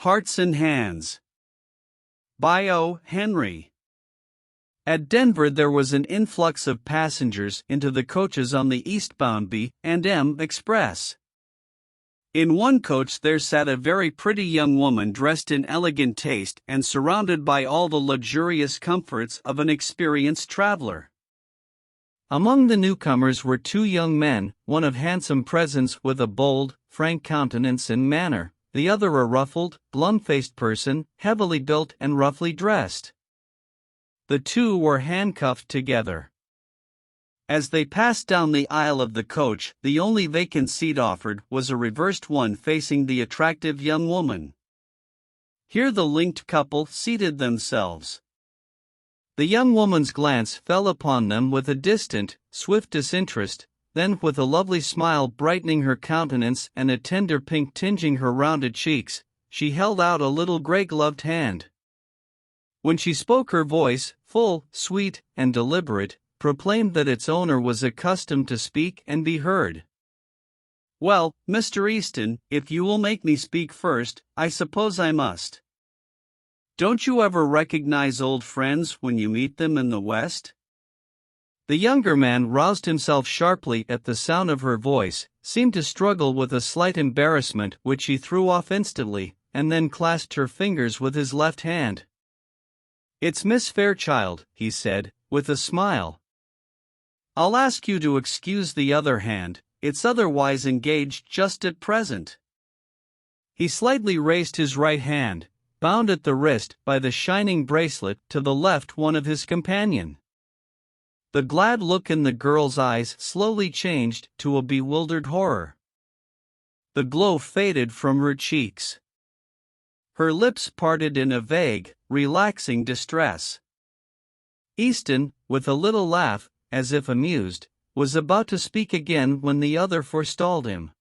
Hearts and Hands. By O. Henry. At Denver there was an influx of passengers into the coaches on the eastbound B&M Express. In one coach there sat a very pretty young woman dressed in elegant taste and surrounded by all the luxurious comforts of an experienced traveler. Among the newcomers were two young men, one of handsome presence with a bold, frank countenance and manner, the other a ruffled, glum-faced person, heavily built and roughly dressed. The two were handcuffed together. As they passed down the aisle of the coach, the only vacant seat offered was a reversed one facing the attractive young woman. Here the linked couple seated themselves. The young woman's glance fell upon them with a distant, swift disinterest, then with a lovely smile brightening her countenance and a tender pink tinging her rounded cheeks, she held out a little gray-gloved hand. When she spoke her voice, full, sweet, and deliberate, proclaimed that its owner was accustomed to speak and be heard. "Well, Mr. Easton, if you will make me speak first, I suppose I must. Don't you ever recognize old friends when you meet them in the West?" The younger man roused himself sharply at the sound of her voice, seemed to struggle with a slight embarrassment which he threw off instantly, and then clasped her fingers with his left hand. "It's Miss Fairchild," he said, with a smile. "I'll ask you to excuse the other hand, it's otherwise engaged just at present." He slightly raised his right hand, bound at the wrist by the shining bracelet, to the left one of his companion. The glad look in the girl's eyes slowly changed to a bewildered horror. The glow faded from her cheeks. Her lips parted in a vague, relaxing distress. Easton, with a little laugh, as if amused, was about to speak again when the other forestalled him.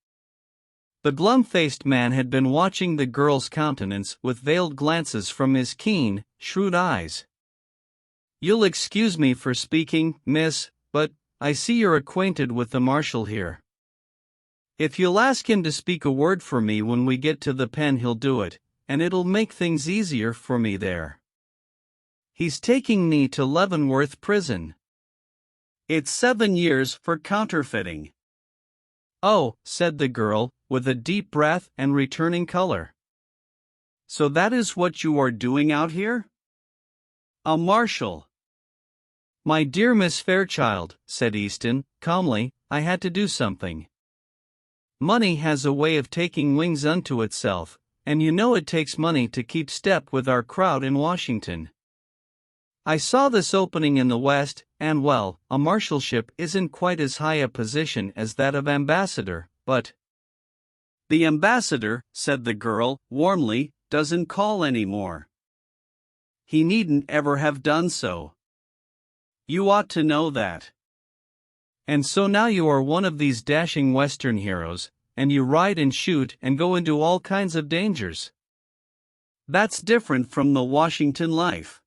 The glum-faced man had been watching the girl's countenance with veiled glances from his keen, shrewd eyes. "You'll excuse me for speaking, miss, but I see you're acquainted with the marshal here. If you'll ask him to speak a word for me when we get to the pen he'll do it, and it'll make things easier for me there. He's taking me to Leavenworth Prison. It's 7 years for counterfeiting." "Oh," said the girl, with a deep breath and returning color. "So that is what you are doing out here?" "A marshal." "My dear Miss Fairchild," said Easton, calmly, "I had to do something. Money has a way of taking wings unto itself, and you know it takes money to keep step with our crowd in Washington. I saw this opening in the West, and well, a marshalship isn't quite as high a position as that of ambassador, but—" "The ambassador," said the girl, warmly, "doesn't call anymore. He needn't ever have done so. You ought to know that. And so now you are one of these dashing Western heroes, and you ride and shoot and go into all kinds of dangers. That's different from the Washington life.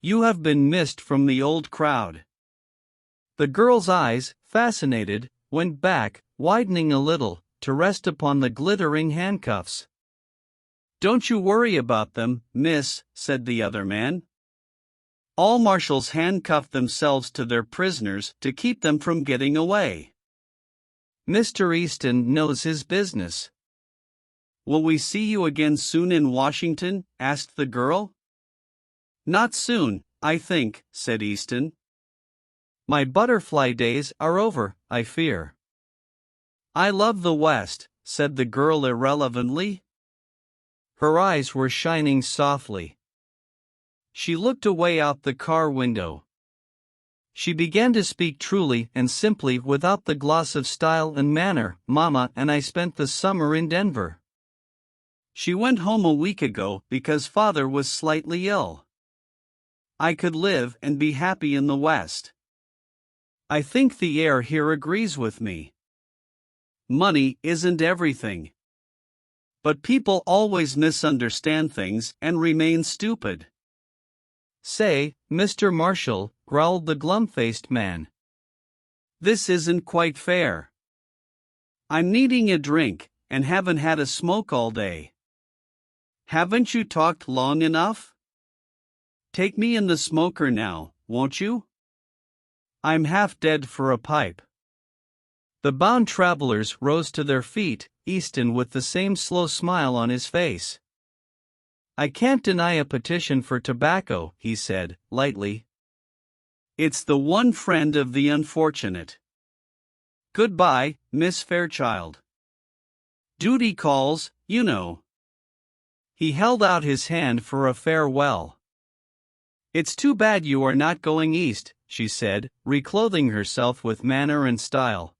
You have been missed from the old crowd." The girl's eyes, fascinated, went back, widening a little, to rest upon the glittering handcuffs. "Don't you worry about them, miss," said the other man. "All marshals handcuff themselves to their prisoners to keep them from getting away. Mr. Easton knows his business." "Will we see you again soon in Washington?" asked the girl. "Not soon, I think," said Easton. "My butterfly days are over, I fear." "I love the West," said the girl irrelevantly. Her eyes were shining softly. She looked away out the car window. She began to speak truly and simply without the gloss of style and manner. "Mama and I spent the summer in Denver. She went home a week ago because father was slightly ill. I could live and be happy in the West. I think the air here agrees with me. Money isn't everything. But people always misunderstand things and remain stupid." "Say, Mr. Marshall," growled the glum-faced man. "This isn't quite fair. I'm needing a drink, and haven't had a smoke all day." Haven't you talked long enough? Take me in the smoker now, won't you? I'm half dead for a pipe. The bound travelers rose to their feet, Easton with the same slow smile on his face. I can't deny a petition for tobacco, he said, lightly. It's the one friend of the unfortunate. Goodbye, Miss Fairchild. Duty calls, you know. He held out his hand for a farewell. It's too bad you are not going east, she said, reclothing herself with manner and style.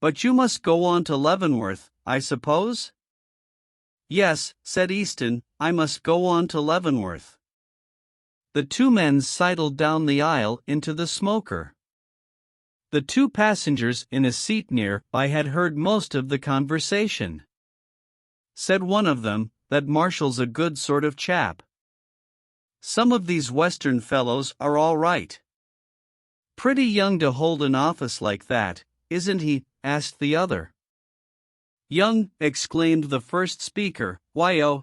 But you must go on to Leavenworth, I suppose? Yes, said Easton, I must go on to Leavenworth. The two men sidled down the aisle into the smoker. The two passengers in a seat near by had heard most of the conversation. Said one of them, that Marshall's a good sort of chap. Some of these Western fellows are all right. Pretty young to hold an office like that, isn't he? Asked the other. Young, exclaimed the first speaker, why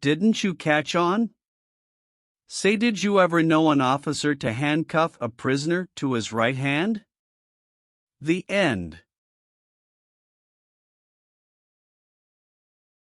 didn't you catch on? Say, did you ever know an officer to handcuff a prisoner to his right hand? The end.